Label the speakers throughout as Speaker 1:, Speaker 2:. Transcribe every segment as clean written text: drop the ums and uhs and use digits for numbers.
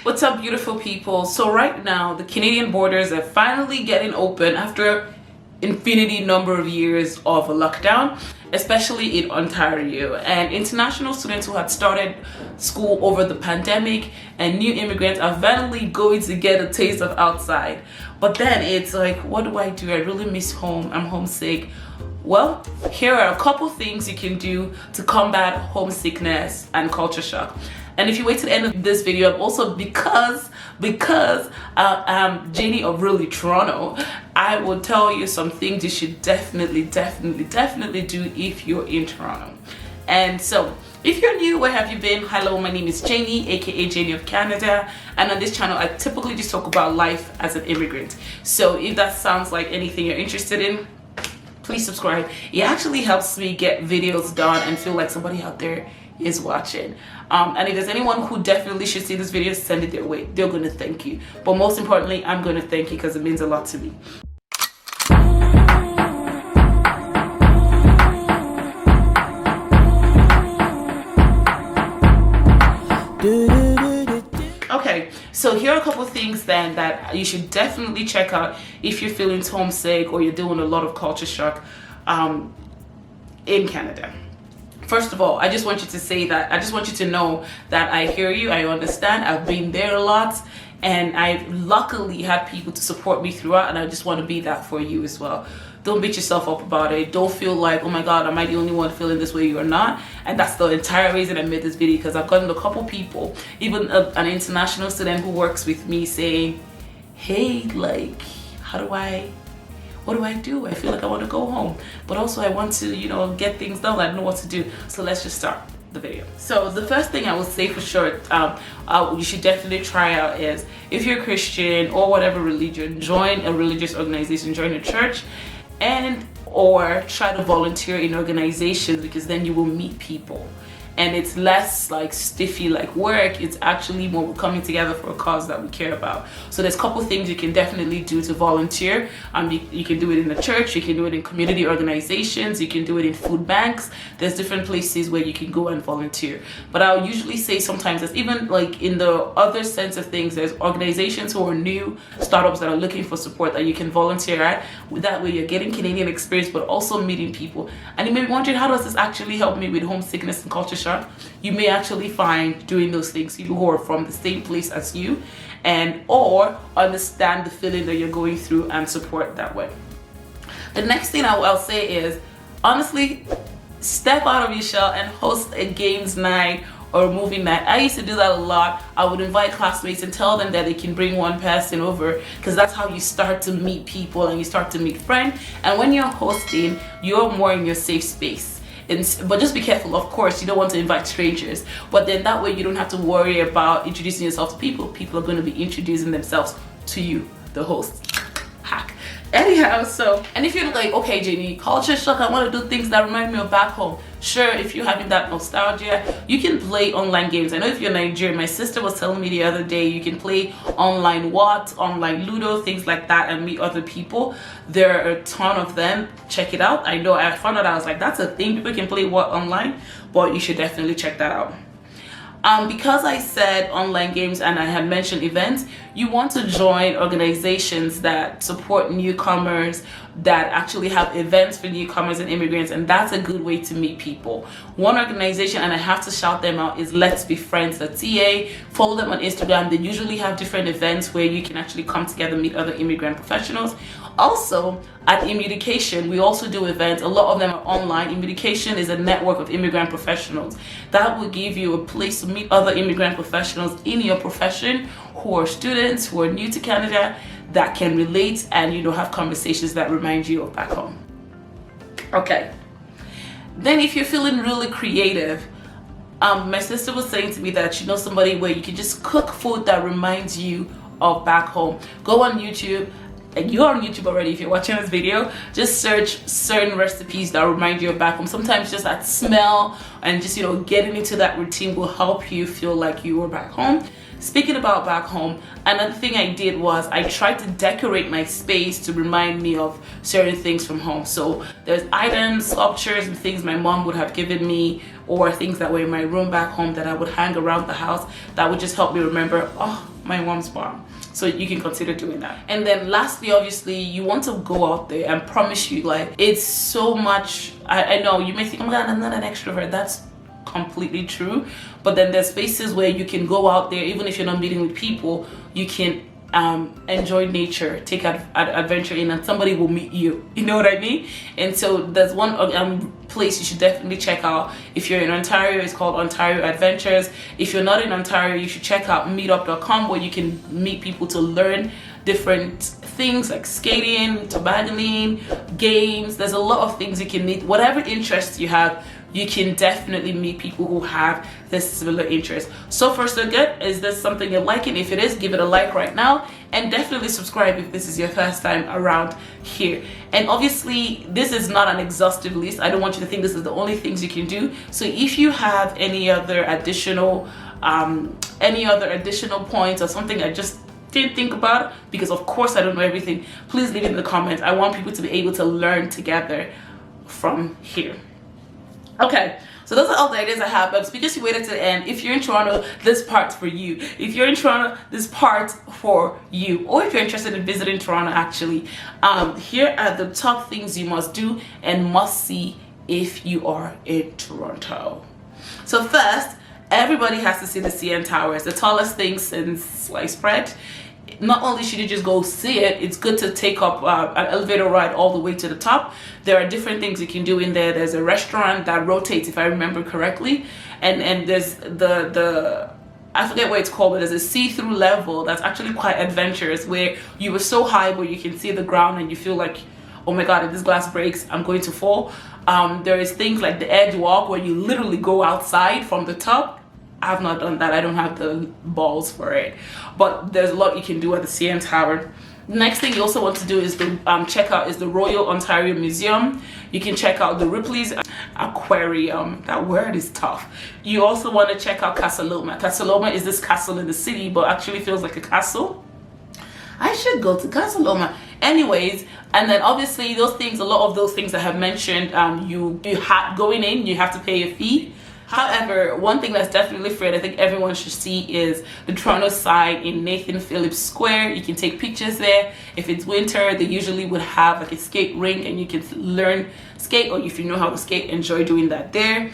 Speaker 1: What's up, beautiful people? So right now the Canadian borders are finally getting open after infinity number of years of a lockdown, especially in Ontario. And international students who had started school over the pandemic and new immigrants are finally going to get a taste of outside. But then it's like, what do? I really miss home. I'm homesick. Well, here are a couple things you can do to combat homesickness and culture shock. And if you wait to the end of this video, I'm also, because I'm Janey of really Toronto, I will tell you some things you should definitely do if you're in Toronto. And so, if you're new, where have you been? Hello, my name is Janey, aka Janey of Canada, and on this channel I typically just talk about life as an immigrant. So if that sounds like anything you're interested in, please subscribe. It actually helps me get videos done and feel like somebody out there is watching. And if there's anyone who definitely should see this video, send it their way. They're going to thank you. But most importantly, I'm going to thank you because it means a lot to me. Okay, so here are a couple of things then that you should definitely check out if you're feeling homesick or you're doing a lot of culture shock in Canada. First of all, I just want you to know that I hear you, I understand, I've been there a lot, and I've luckily had people to support me throughout, and I just want to be that for you as well. Don't beat yourself up about it. Don't feel like, oh my god, am I the only one feeling this way? You're not. And that's the entire reason I made this video, because I've gotten a couple people, even an international student who works with me, saying, hey, like, what do I do? I feel like I want to go home, but also I want to, get things done. I don't know what to do. So let's just start the video. So the first thing I would say for sure, you should definitely try out is, if you're Christian or whatever religion, join a religious organization, join a church, or try to volunteer in organizations, because then you will meet people. And it's less like stiffy like work. It's actually more coming together for a cause that we care about. So there's a couple things you can definitely do to volunteer. You can do it in the church, you can do it in community organizations, you can do it in food banks. There's different places where you can go and volunteer. But I'll usually say sometimes that even like in the other sense of things, there's organizations who are new, startups that are looking for support that you can volunteer at. With that way, you're getting Canadian experience, but also meeting people. And you may be wondering, how does this actually help me with homesickness and culture shock? You may actually find doing those things people who are from the same place as you, or understand the feeling that you're going through and support that way. The next thing I'll say is, honestly, step out of your shell and host a games night or a movie night. I used to do that a lot. I would invite classmates and tell them that they can bring one person over, because that's how you start to meet people and you start to meet friends. And when you're hosting, you're more in your safe space. But just be careful, of course, you don't want to invite strangers, but then that way you don't have to worry about introducing yourself to people. People are going to be introducing themselves to you, the host. Hack. Anyhow, so, and if you're like, okay, Janey, culture shock, I want to do things that remind me of back home. Sure, if you're having that nostalgia, you can play online games. I know if you're Nigerian, my sister was telling me the other day, you can play online online Ludo, things like that, and meet other people. There are a ton of them. Check it out. I know I found out, I was like, that's a thing, people can play online, but you should definitely check that out. Because I said online games and I had mentioned events, you want to join organizations that support newcomers, that actually have events for newcomers and immigrants, and that's a good way to meet people. One organization, and I have to shout them out, is Let's Be Friends.ca. Follow them on Instagram. They usually have different events where you can actually come together, meet other immigrant professionals. Also, at Immigrant, we also do events. A lot of them are online. Immigrant is a network of immigrant professionals that will give you a place to meet other immigrant professionals in your profession who are students, who are new to Canada, that can relate and have conversations that remind you of back home. Okay, then if you're feeling really creative, my sister was saying to me that she knows somebody where you can just cook food that reminds you of back home. Go on YouTube, and you're on YouTube already if you're watching this video. Just search certain recipes that remind you of back home. Sometimes just that smell and just getting into that routine will help you feel like you were back home. Speaking about back home, another thing I did was I tried to decorate my space to remind me of certain things from home. So there's items, sculptures, and things my mom would have given me or things that were in my room back home that I would hang around the house that would just help me remember, oh, my mom's farm. So you can consider doing that. And then lastly, obviously, you want to go out there, and promise you, like, it's so much. I know you may think, oh my God, I'm not an extrovert. That's completely true. But then there's spaces where you can go out there, even if you're not meeting with people, you can enjoy nature, take adventure in, and somebody will meet you, you know what I mean? And so there's one place you should definitely check out. If you're in Ontario, it's called Ontario Adventures. If you're not in Ontario, you should check out meetup.com, where you can meet people to learn different things like skating, tobogganing, games. There's a lot of things you can meet. Whatever interests you have, you can definitely meet people who have this similar interest. So far so good. Is this something you're liking? If it is, give it a like right now, and definitely subscribe if this is your first time around here. And obviously, this is not an exhaustive list. I don't want you to think this is the only things you can do. So if you have any other additional points or something I just didn't think about, because of course I don't know everything, please leave it in the comments. I want people to be able to learn together from here. Okay, so those are all the ideas I have, but because you waited to the end, if you're in Toronto, this part's for you. If you're in Toronto, this part's for you. Or if you're interested in visiting Toronto, actually, here are the top things you must do and must see if you are in Toronto. So first, everybody has to see the CN Towers, the tallest thing since sliced bread. Not only should you just go see it, it's good to take up an elevator ride all the way to the top. There are different things you can do in there. There's a restaurant that rotates, if I remember correctly, and there's the I forget what it's called, but there's a see-through level that's actually quite adventurous, where you were so high where you can see the ground and you feel like, oh my God, if this glass breaks, I'm going to fall. There is things like the edge walk, where you literally go outside from the top. I've not done that. I don't have the balls for it, but there's a lot you can do at the CN Tower. Next thing you also want to do is the check out is the Royal Ontario Museum. You can check out the Ripley's Aquarium. That word is tough. You also want to check out Casa Loma. Casa Loma is this castle in the city, but actually feels like a castle. I should go to Casa Loma. Anyways, and then obviously those things, a lot of those things I have mentioned, you have going in, you have to pay a fee. However, one thing that's definitely free, and I think everyone should see, is the Toronto side in Nathan Phillips Square. You can take pictures there. If it's winter, they usually would have like a skate rink, and you can learn skate, or if you know how to skate, enjoy doing that there.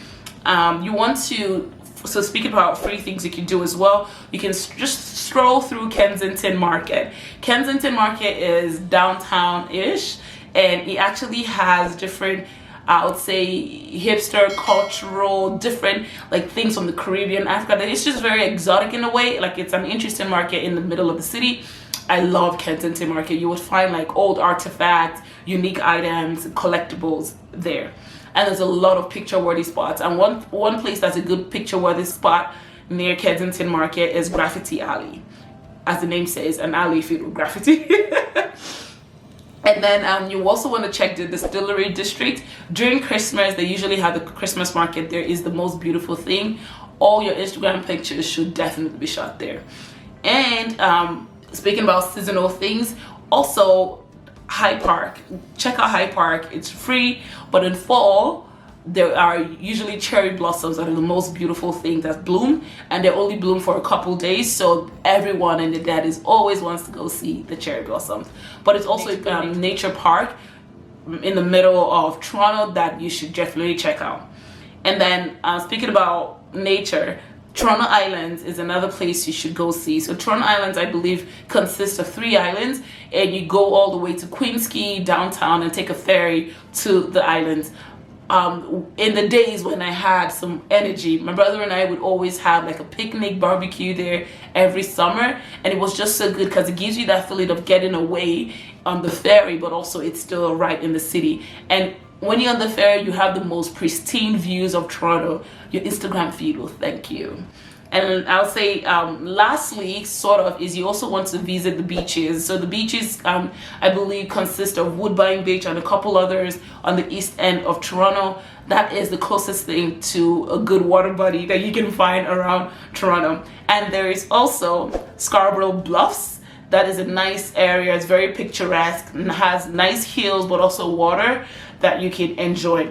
Speaker 1: You want to, so speaking about free things you can do as well, you can just stroll through Kensington Market. Kensington Market is downtown-ish, and it actually has different, I would say, hipster, cultural, different like things from the Caribbean, Africa. It's just very exotic in a way. Like, it's an interesting market in the middle of the city. I love Kensington Market. You would find like old artifacts, unique items, collectibles there. And there's a lot of picture-worthy spots. And one place that's a good picture-worthy spot near Kensington Market is Graffiti Alley. As the name says, an alley filled with graffiti. And then you also want to check the Distillery District. During Christmas, they usually have the Christmas market. There is the most beautiful thing. All your Instagram pictures should definitely be shot there. And speaking about seasonal things, also High Park. Check out High Park. It's free, but in fall, there are usually cherry blossoms that are the most beautiful thing that bloom, and they only bloom for a couple days, so everyone and their dad is always wants to go see the cherry blossoms. But it's also a nature park in the middle of Toronto that you should definitely check out. And then speaking about nature, Toronto Islands is another place you should go see. So Toronto Islands, I believe, consists of 3 islands, and you go all the way to Queensquay downtown and take a ferry to the islands. In the days when I had some energy, my brother and I would always have like a picnic barbecue there every summer, and it was just so good because it gives you that feeling of getting away on the ferry, but also it's still right in the city. And when you're on the ferry, you have the most pristine views of Toronto. Your Instagram feed will thank you. And I'll say lastly, sort of, is you also want to visit the beaches. So the beaches, I believe, consist of Woodbine Beach and a couple others on the east end of Toronto. That is the closest thing to a good water body that you can find around Toronto. And there is also Scarborough BLUFFS. That is a nice area. It's very picturesque and has nice hills, but also water that you can enjoy.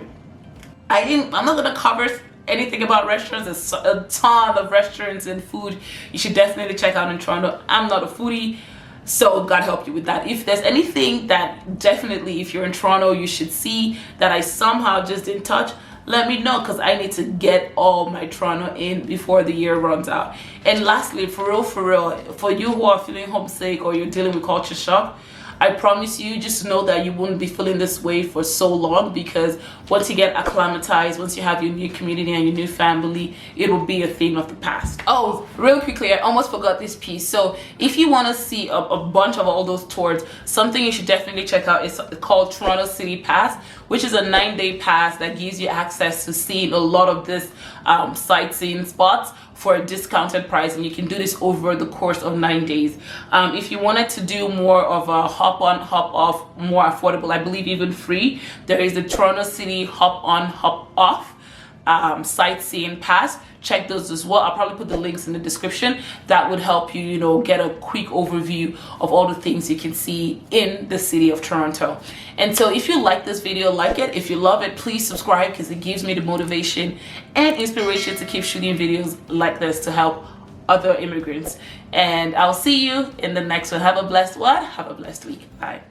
Speaker 1: I'm not going to cover anything about restaurants, there's a ton of restaurants and food you should definitely check out in Toronto. I'm not a foodie, so God help you with that. If there's anything that definitely, if you're in Toronto, you should see that I somehow just didn't touch, let me know, because I need to get all my Toronto in before the year runs out. And lastly, for real, for you who are feeling homesick or you're dealing with culture shock, I promise you, just know that you wouldn't be feeling this way for so long, because once you get acclimatized, once you have your new community and your new family, it will be a thing of the past. Oh, real quickly, I almost forgot this piece. So if you want to see a bunch of all those tours, something you should definitely check out is called Toronto City Pass, which is a 9-day pass that gives you access to seeing a lot of this sightseeing spots for a discounted price, and you can do this over the course of 9 days. If you wanted to do more of a hop on hop off, more affordable, I believe even free, there is the Toronto City hop on hop off sightseeing pass. Check those as well. I'll probably put the links in the description. That would help you, get a quick overview of all the things you can see in the city of Toronto. And so if you like this video, like it. If you love it, please subscribe, because it gives me the motivation and inspiration to keep shooting videos like this to help other immigrants. And I'll see you in the next one. Have a blessed week. Bye.